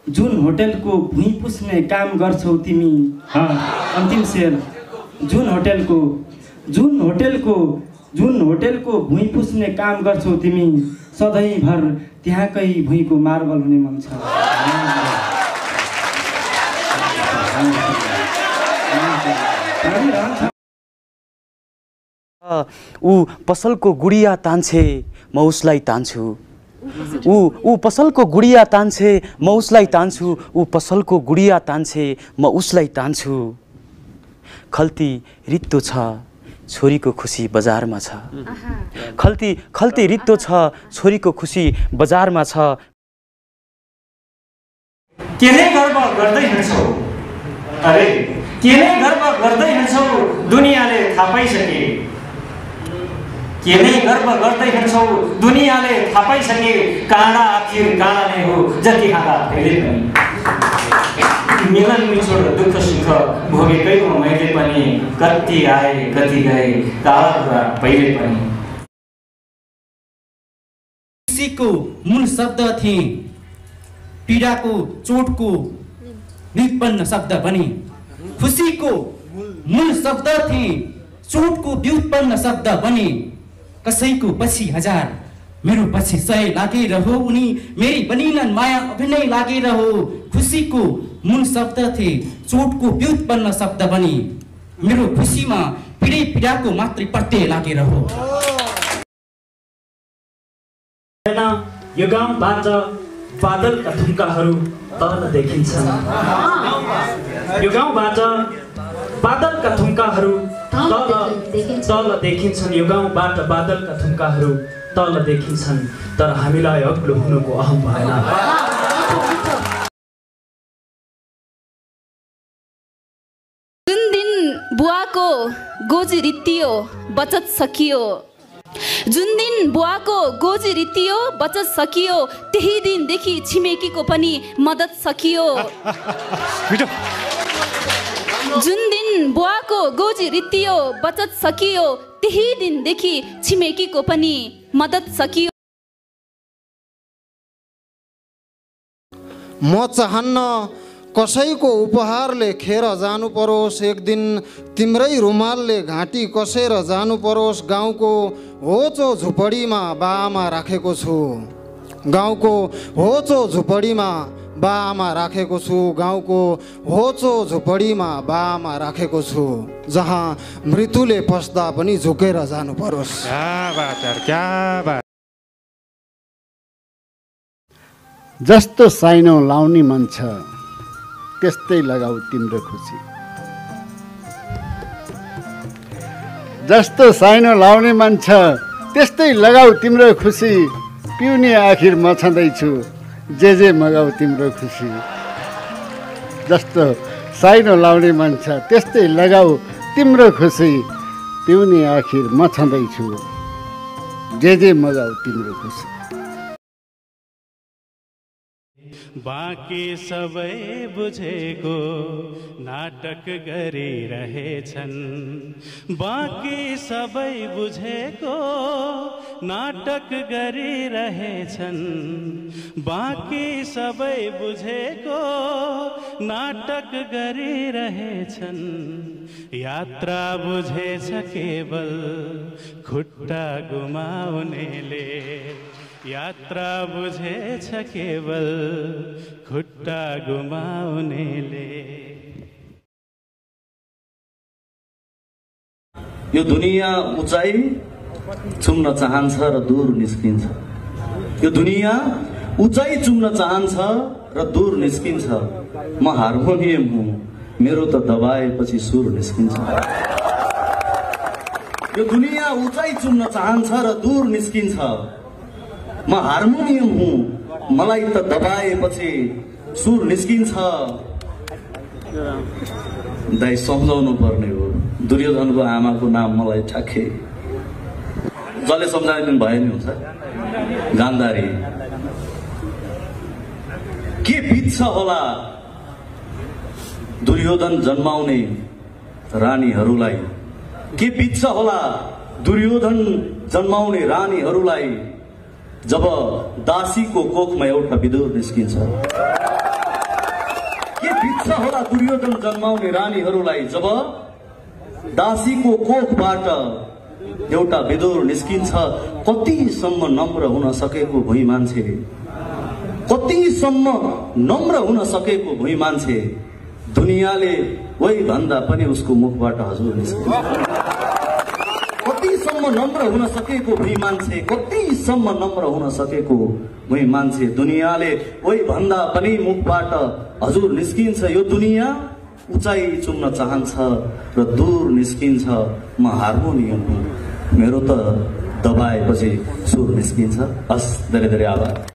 जुन होटलको भुइँ पुस्ने काम गर्छौ तिमी। अन्तिम शेर। जुन होटलको भुइँ पुस्ने काम गर्छौ तिमी, सधैँभर त्यहाँकै भुइँको मार्बल हुने मन छ। ऊ पसलको गुडिया तान्छे म उसलाई तान्छु। ऊ पसलको गुडिया तान्छे म उसलाई तान्छु। ऊ पसलको गुडिया तान्छे म उसलाई तान्छु। खल्ती रित्तो छ छोरीको खुसी बजारमा छ। खल्ती रित्तो छ छोरीको खुसी बजारमा छ। के नै गर्व गर्दै हिँड्छौ, अरे के नै गर्व गर्दै हिँड्छौ, दुनियाँले थाहा पाइसके। के नै गर्व गर्दै हिँड्छौ, दुनियाँले थाहा पाइसके। काँडा आखिर काँडा नै हो, जति हाँगा फेरि पनि। मिलन मिठो र दुःख सुख भोगेकै हो मैले पनि। कति आए कति गए काला बुरा पहिले पनि। खुसीको मूल शब्द थिए, पीडाको चोटको व्युत्पन्न शब्द बने। खुसीको मूल शब्द थिए, चोटको व्युत्पन्न शब्द बने। कसैको पछि 1000 मेरो पछि 100 लागेरहो, उनी मेरी बनिनन् माया अभिनय लागेरहो। खुसीको मूल शब्द थिए, चोटको व्युत्पन्न शब्द बने। मेरो खुसीमा पीडाको मात्रै प्रत्यय लागेरहो। यो गाउँबाट बादलका थुम्काहरू तल देखिन्छन्। यो गाउँबाट बादलका थुम्काहरू तल देखिन्छन्। यो गाउँबाट बादलका थुम्काहरू तल देखिन्छन्। तर हामीलाई अग्लो हुनुको अहम भएन। जुन दिन बुवाको गोजी रित्तियो बचत सकियो, जुन दिन बुवाको गोजी रित्तियो बचत सकियो, त्यही दिनदेखि छिमेकीको पनि मद्दत सकियो। जुन दिन बुवाको गोजी रित्तियो बचत सकियो, त्यही दिनदेखि छिमेकीको पनि मद्दत सकियो। म चाहन्न कसैको उपहारले खेर जानु परोस्, एक दिन तिम्रै रुमालले घाँटी कसेर जानु परोस्। गाउँको होचो झुपडीमा बाआमा राखेको छु। गाउँको होचो झुपडीमा बाआमा राखेको छु। गाउँको होचो झुपडीमा बाआमा राखेको छु, जहाँ मृत्युले पस्दा पनि झुकेर जानु परोस्। जस्तो साइनो लाउने मन छ त्यस्तै लगाऊ तिम्रो खुसी। जस्तो साइनो लाउने मन छ त्यस्तै लगाऊ तिम्रो खुसी। पिउने आखिर म छँदैछु, जे मगाऊ तिम्रो खुसी। जस्तो साइनो लाउने मन छ त्यस्तै लगाऊ तिम्रो खुसी। पिउने आखिर म छँदैछु, जे मगाऊ तिम्रो खुसी। बाँकी सबै बुझेको नाटक गरिरहेछन्। बाँकी सबै बुझेको नाटक गरिरहेछन्। बाँकी सबै बुझेको नाटक गरिरहेछन्। यात्रा बुझेछ केवल खुट्टा गुमाउनेले। यात्रा बुझेछ केवल खुट्टा गुमाउनेले। यो दुनिया उचाइ चुम्न चाहन्छ र दूर निस्किन्छ। यो दुनिया उचाइ चुम्न चाहन्छ र दूर निस्किन्छ। म हार्मोनियम हुँ, मेरो त दबाएपछि सुर निस्किन्छ। यो दुनिया उचाइ चुम्न चाहन्छ र दूर निस्किन्छ। म हार्मोनियम हुँ, मलाई त दबाएपछि सुर निस्किन्छ। दाइ सम्झाउनु पर्ने हो, दुर्योधनको आमाको नाम मलाई ठ्याक्कै जसले सम्झाइदिनु भयो नि हुन्छ। गान्धारी के बित्छ होला दुर्योधन जन्माउने रानीहरूलाई। के बित्छ होला दुर्योधन जन्माउने रानीहरूलाई, जब दासीको कोखमा एउटा विदुर निस्किन्छ। बित्छ होला दुर्योधन जन्माउने रानीहरूलाई जब दासीको कोखबाट एउटा विदुर निस्किन्छ। कतिसम्म नम्र हुन सकेको भुइँ मान्छे, कतिसम्म नम्र हुन सकेको भुइँ मान्छे, दुनियाँले वही भन्दा पनि उसको मुखबाट हजुर निस्किन्छ। कतिसम्म नम्र हुन सकेको भुइँ मान्छे, कतिसम्म नम्र हुन सकेको भुइँ मान्छे, दुनियाँले वही भन्दा पनि मुखबाट हजुर निस्किन्छ। यो दुनियाँ उचाइ चुम्न चाहन्छ र दूर निस्किन्छ। म हार्मोनियम हुँ, मेरो त दबाएपछि सुर निस्किन्छ। हस्, धेरै धेरै आभार।